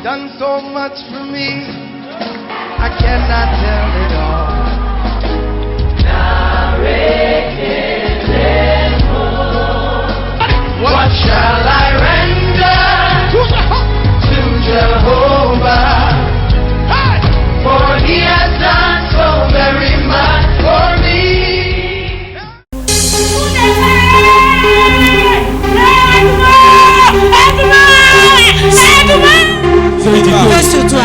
done so much for me, I cannot tell it all. What shall I render to Jehovah? For he has done so very much for me. Sur toi.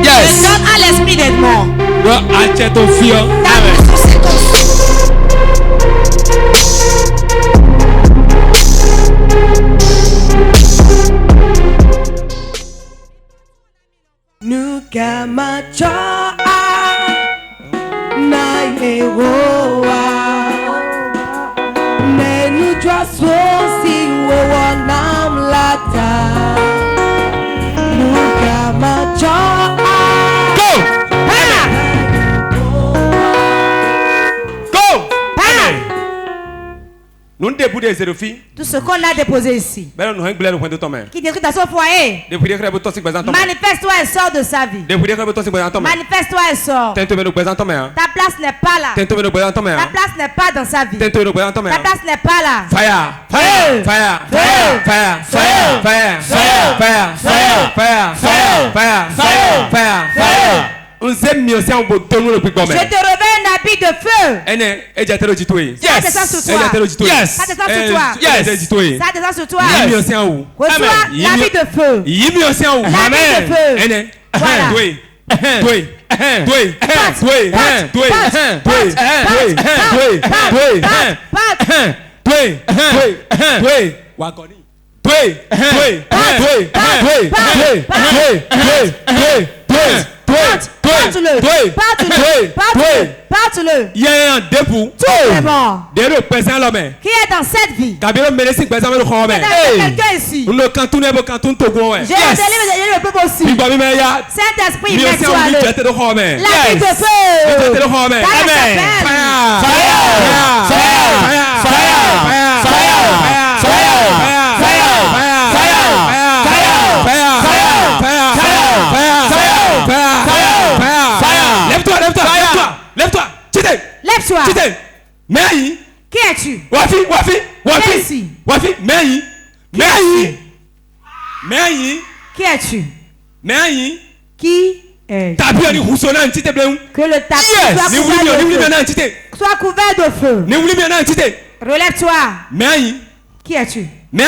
Yes. Donne à l'esprit d'être mort. Nukamachoa na yehowa nenu jwasosi wowo namlata Nukamachoa. Tout ce qu'on a déposé ici, qui détruit dans son foyer, manifeste-toi et sors de sa vie. Manifeste-toi et sors. Ta place n'est pas là. Ta place n'est pas dans sa vie. Ta place n'est pas là. Fire! Fire! Fire! Fire! Fire! Fire! Fire! Fire! Fire! Fire! Fire! Fire! Fire! Fire! Je te réveille un habit de feu. Ça descend sur toi. Yes. Ça descend sur toi. Yes. Ça descend sur toi. Reçois Amen. l'habit de feu. L'habit de feu. Parte-le. Il y a un debout. C'est mort. Qui est dans cette vie? Quelqu'un ici. J'ai le peuple aussi. Saint-Esprit, mets-toi à l'œuvre. L'habit de feu. Lève-toi. Qui es-tu? Qui es-tu? Qui es-tu? Que le tapis soit couvert de feu. Relève-toi. Qui es-tu? Qui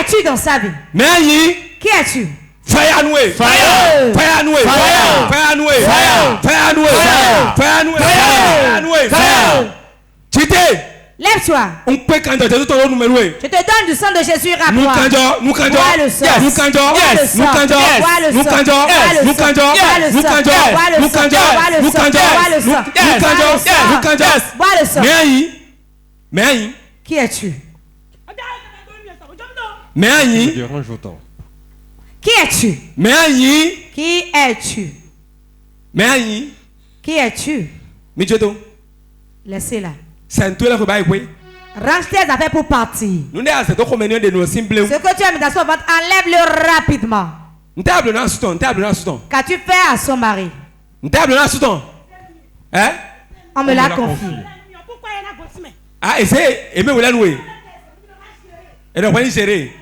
es-tu dans sa vie? Qui es-tu? Fire noué, fire, fire noué, fire, fire noué, fire, fire noué, fire noué, fire noué, fire. Chité. Lève-toi. On peut quand tu te donnes numéro. Je te donne du sang de Jésus rapidement. Nous candions, le sang. nous candions, Nous nous candions, nous candions, nous candions, nous candions, nous candions, nous candions, bois le sang. Mais qui es-tu? Mais dérange autant. Qui es-tu? Qui es-tu? Qui es-tu? Laissez-la. Range tes affaires pour partir. Ce que tu as mis dans son ventre, enlève-le rapidement. Qu'as-tu fait à son mari? On me l'a confié.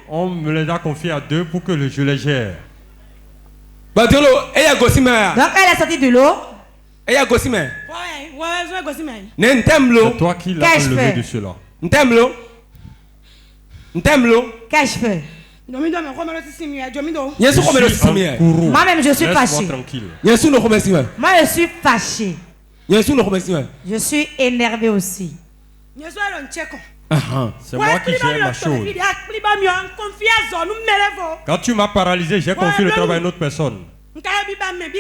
On me les a confiés à deux pour que je les gère. Donc elle est sortie de l'eau. C'est toi qui l'as enlevé de cela. Qu'ai-je fait? Moi-même je suis fâché. Moi je suis fâché. Je suis énervé aussi. C'est moi qui gère la chose. Quand tu m'as paralysé, j'ai confié le travail à une autre personne. Moi-même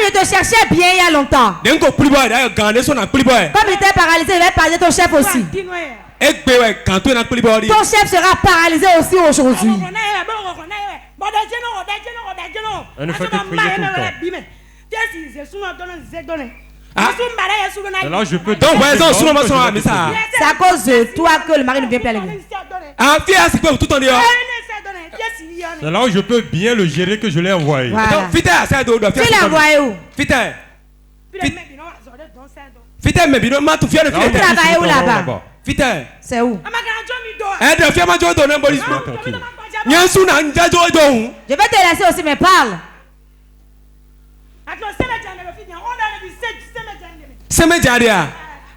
je te cherchais bien il y a longtemps. Comme il était paralysé, il va paralyser ton chef aussi. Ton chef sera paralysé aussi aujourd'hui. Elle ne fait que prier tout le temps. Alors je peux c'est à cause de toi que le mari ne vient plus à l'église. C'est là où je peux bien le gérer que je l'ai envoyé. Voilà. Tu l'as envoyé où? Tu travailles où là-bas? C'est où? Je vais te laisser aussi, mais parle.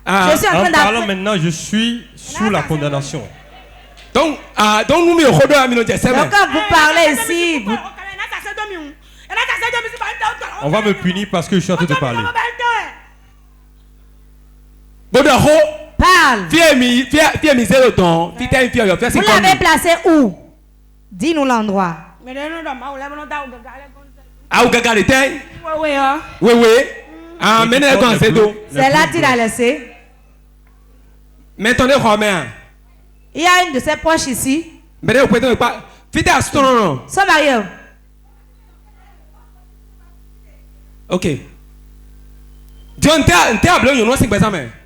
Je suis en train parlant maintenant, je suis sous la condamnation. Donc quand vous parlez ici, on va me punir parce que je suis en train de parler. Parle. Vous l'avez placé où? Dis-nous l'endroit. C'est là qu'il a laissé. Il y a une de ses proches ici. Son mari. Ok.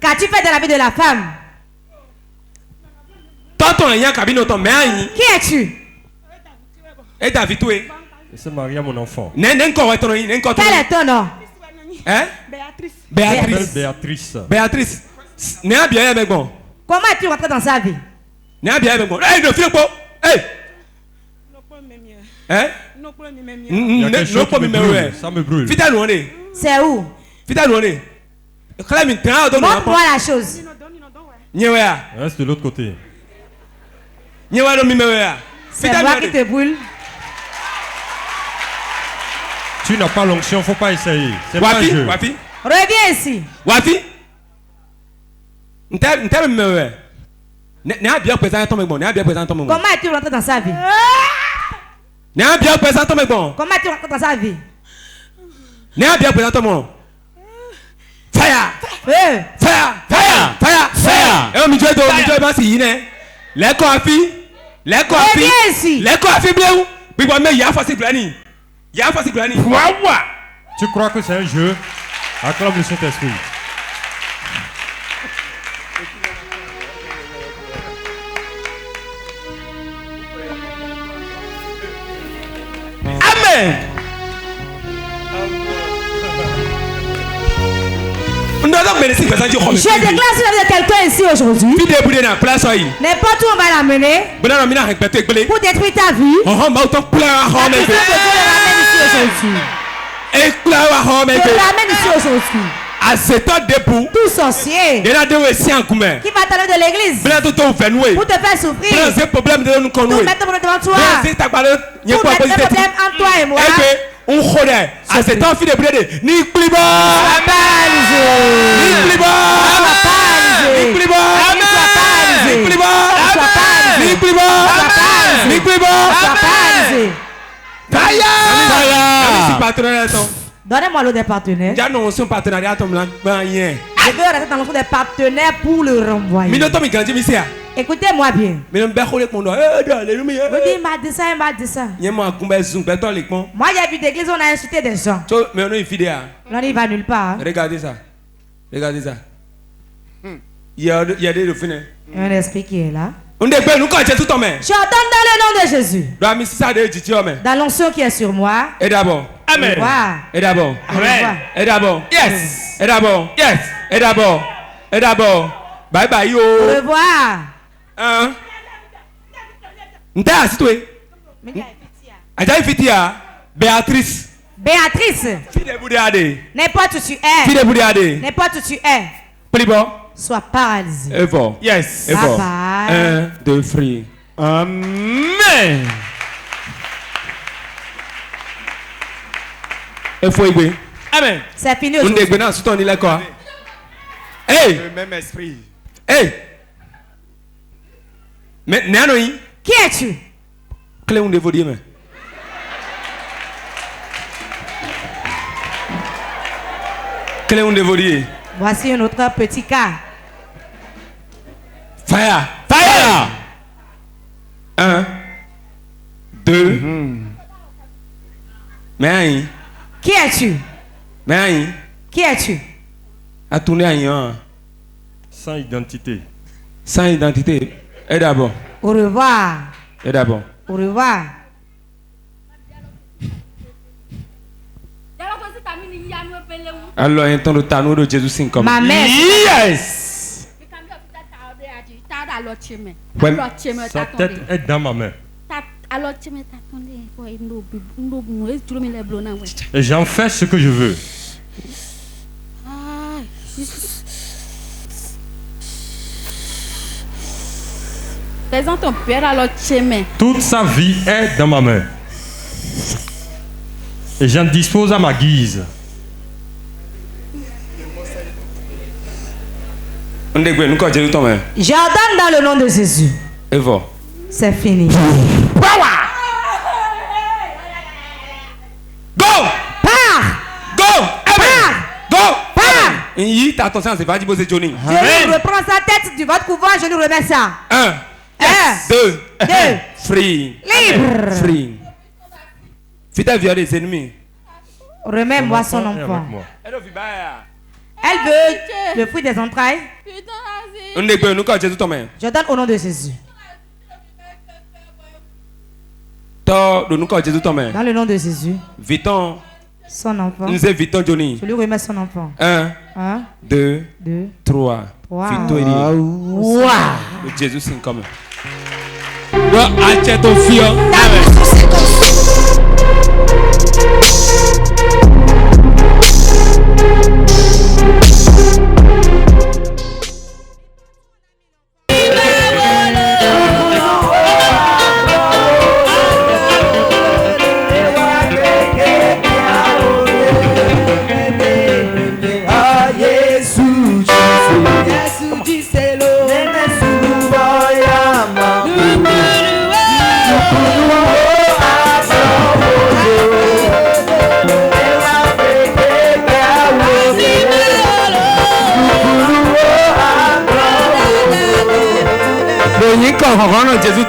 Qu'as-tu fait de la vie de la femme? Qui es-tu? C'est marié à mon enfant. Quel est ton nom? Hein? Béatrice. Béatrice. Comment es-tu rentré dans sa vie? Ça me brûle. C'est où? Montre-moi la chose. Reste de l'autre côté. C'est moi qui te brûle. Tu n'as pas l'onction, faut pas essayer. C'est pas un jeu. Reviens ici. Comment es-tu rentré dans sa vie? Comment es-tu rentré dans sa vie? Fire! Feu! Fire! Fire! Fire! Fire! Reviens ici. Tu crois que c'est un jeu? Acclame le Saint-Esprit. Amen! Je déclare sur la vie de quelqu'un ici aujourd'hui. N'importe où on va l'amener pour détruire ta vie. La puissance de Dieu le ramène ici aujourd'hui. Je l'amène ici aujourd'hui. Tout sorcier qui va t'amener de l'église pour te faire souffrir, pour mettre problème devant toi, pour mettre des problèmes entre toi et moi. Donnez-moi l'eau des partenaires. Je veux rester dans l'ensemble des partenaires pour le renvoyer. Écoutez-moi bien. Vous dites, il m'a dit ça, il m'a dit ça. Moi, j'ai vu d'église, on a insulté des gens. On n'y va nulle part. Regardez ça. Regardez ça. Il y a des filles. Il y a un esprit qui est là. Je ordonne dans le nom de Jésus. Dans l'onction qui est sur moi. Et d'abord. Amen. Et d'abord. Amen. Et d'abord. Yes. Et d'abord. Yes. Et d'abord. Et d'abord. Bye bye yo. Au revoir. Nta asitwe. Ajayi fitia. Béatrice. Béatrice. Fille de Bouddhade. N'importe où tu es. Fille de Bouddhade. N'importe où tu es. Plibo. Sois paralysé. Evo. Yes. Evo. 1, 2, 3. Amen. Amen. C'est fini aujourd'hui. Hey. Le même esprit. Hey. Mais Nanoi. Qui es-tu? Clé de vos dieux. Clé de vos dieux. Voici un autre petit cas. Fire. Fire. 1, 2. Mais qui es-tu? Mais qui es-tu? À tourner à sans identité. Sans identité. Et d'abord. Au revoir. Et d'abord. Au revoir. Alors, il y a un temps de tannou de Jésus 5 comme. Ma mère. Yes! Sa tête est dans ma main. Et j'en fais ce que je veux. Toute sa vie est dans ma main. Et j'en dispose à ma guise. J'ordonne dans le nom de Jésus. Et voilà. C'est fini. Power! Go! Pars! Go! Pars! Go! Pars! Il t'a attention, c'est pas dit poser Johnny. Je lui reprends sa tête du votre pouvoir, je lui remets ça. 1, 2, free. Libre. Free. Fais-toi violer les ennemis. Remets-moi son enfant. Elle veut le fruit des entrailles. Je donne au nom de Jésus. Dans le nom de Jésus. Son enfant. Je lui remets son enfant. 1, 2, 3. Wow. Jésus, c'est comme. Achète ton fils.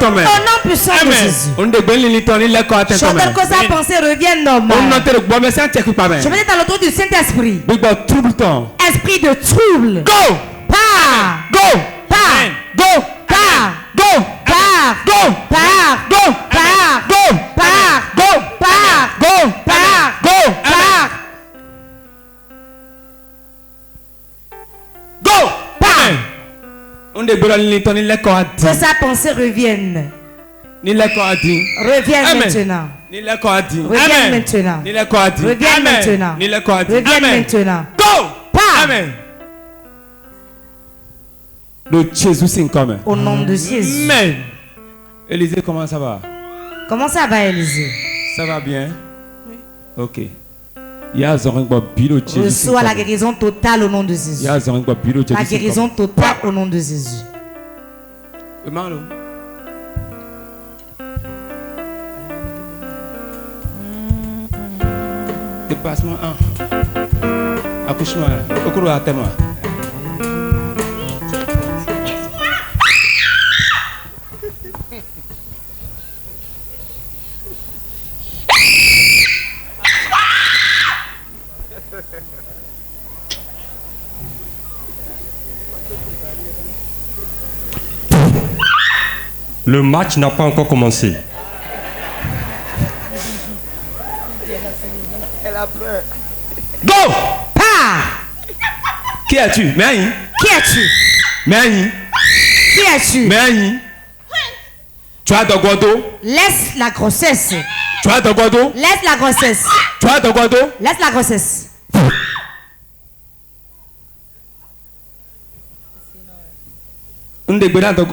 Au nom puissant de Jésus. Je ordonne que sa pensée revienne normale. Je mets dans le trou du Saint-Esprit. Esprit de trouble. Go! Pars! Go! Pars! Go! Pars! Go! Pars! Go! Pars! Go! Pars! Go! Pars! Go! Pars! Go! Pars! Go! Pars! Go! Pars! Que sa pensée revienne. Revienne maintenant. Revienne maintenant. Revienne maintenant. Revienne maintenant. Go! Pars! Amen. Le Jésus c'est comme. Au nom de Jésus. Amen. Élisée, comment ça va? Comment ça va, Élisée? Ça va bien? Oui. Ok. Reçois la guérison totale au nom de Jésus. La guérison totale au nom de Jésus. Dépassement 1. Accouchement. Au cours à témoin. Le match n'a pas encore commencé. Elle a peur. Go! Pars! Qui es-tu? Mais Qui es-tu? Mais Qui es-tu? Mais tu as de godo? Laisse la grossesse. Tu as de godo? Laisse la grossesse. Tu as de godo? Laisse la grossesse.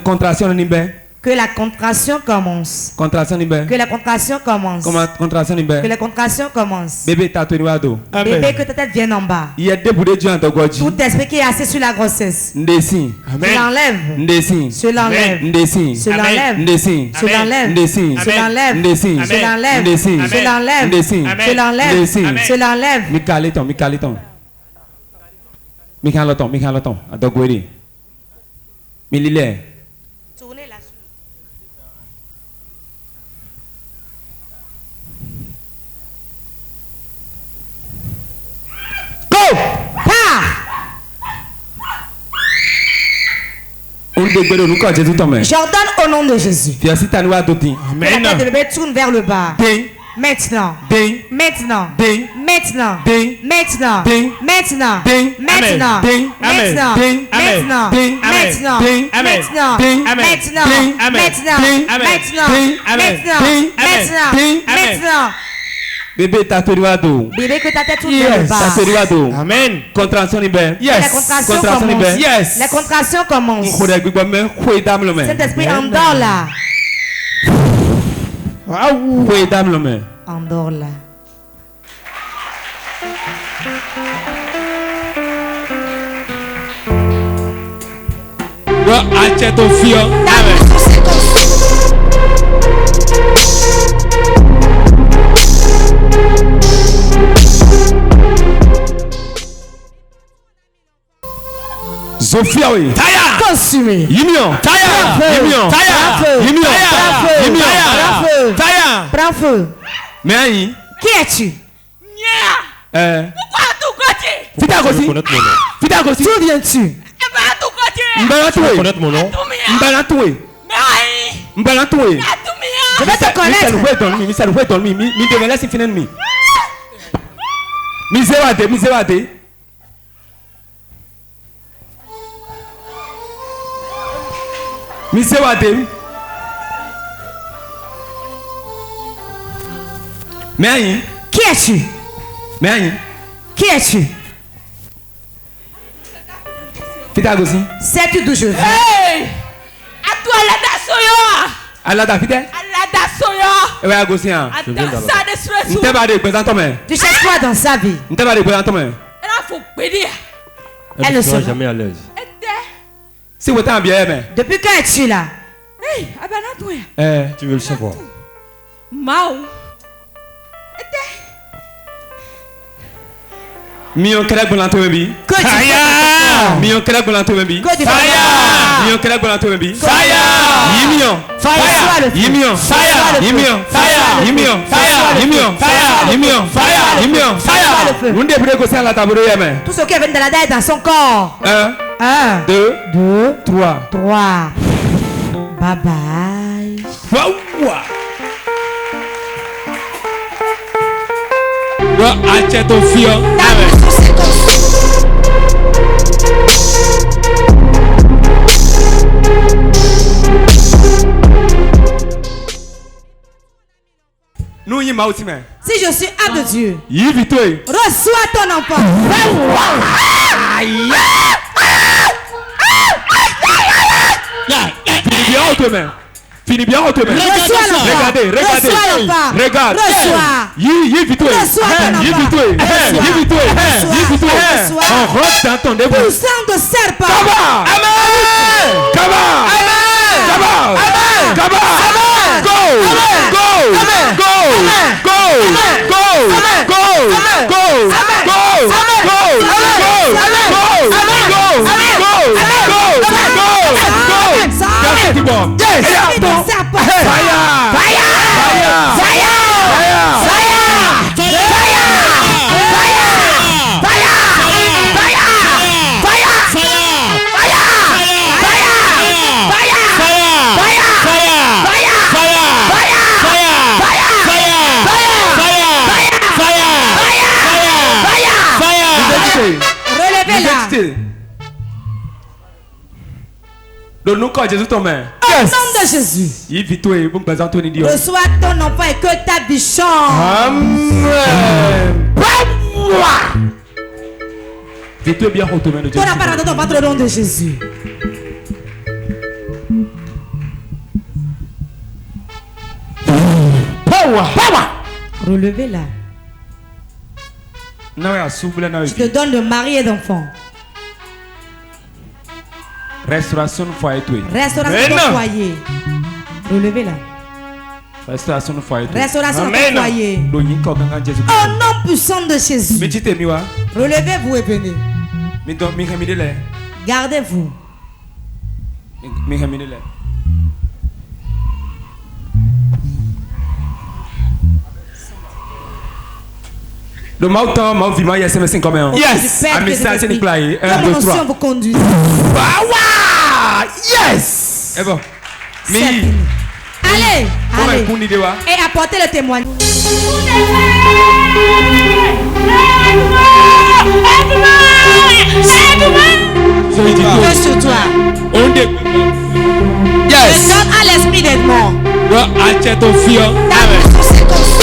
Contraction que la contraction commence. Que la contraction commence. Que la contraction commence. Bébé, t'as tenu à dos. Bébé, que ta tête vienne en bas. Il y a des bouts de Dieu en Togoji. Tout esprit qui est assis sur la grossesse. Ndesi. Je l'enlève. Ndesi. Je l'enlève. Ndesi. Je l'enlève. Ndesi. Je l'enlève. Ndesi. Je l'enlève. Ndesi. Je l'enlève. Ndesi. Je l'enlève. Ndesi. Je l'enlève. Ndesi. Je l'enlève. Mikaleton. Mikaleton. Mikaleton. Mikaleton. Adogweri. Milile. Tournez là-dessus. Go! Pars! On J'ordonne au nom de Jésus. Amen. La tête de bébé tourne vers le bas. Maintenant. Maintenant. Maintenant. Maintenant. Maintenant. Maintenant. Maintenant. Maintenant. Maintenant. Maintenant. Maintenant. Bébé, ta tête Bébé, que ta tête tourne vers le bas. Amen. Contraction libère. Yes. Contraction libère. Yes. La contraction commence. Saint-Esprit, endors là. Endors là. Sophia, oui. Consumé. Yimion. Prends feu. Mais qui es-tu? D'où viens-tu? Je vais te connaître. Qui es-tu? Qui es-tu? Sais-tu d'où je viens? Hey! À toi la dasoya! Tu cherches quoi dans sa vie? Elle ne sera jamais à l'aise. Depuis quand es-tu là? Tu veux le savoir? Mion kera bolanto mebi. Fire! Mion kera bolanto mebi. Fire! Mion kera bolanto mebi. Fire! Yimion. Fire! Yimion. Fire! Yimion. Fire! Yimion. Fire! Yimion. Fire! Yimion. Fire! Yimion. Fire! Vous ne devez pas la tabouret mais. Tout ce qui est venu de la tête dans son corps. 1, 2, 3. 3. Bye bye. Wow! Achète ton fio. Nous y aussi mais. Si je suis âme de Dieu, reçois ton enfant. Finis bien au demain. Regardez. Regarde. On rentre dans ton dévoi. Poussant de serpent. Donne-nous quand Jésus ton main. Au nom de Jésus. Reçois ton enfant et que ta vie change. Amen. Dis-toi bien au domaine de Jésus. Ton enfant dans ton ventre au nom de Jésus. Relevez-la. Je te donne de mari et d'enfant. Restauration de foyer. Restauration de foyer. Relevez-la. Restauration de foyer. Restauration de foyer. Au nom puissant de Jésus. Relevez-vous et venez. Gardez-vous. Le matin, mon vivant, il y a SMS combien? Yes. Un message, c'est Nicolas. 1, 2, 3. Vous conduisez. Ah, yes. Eh bon. Allez, allez. Et apportez le témoignage. Dieu sur toi. Yes. Je donne à l'esprit d'Edmond. Amen.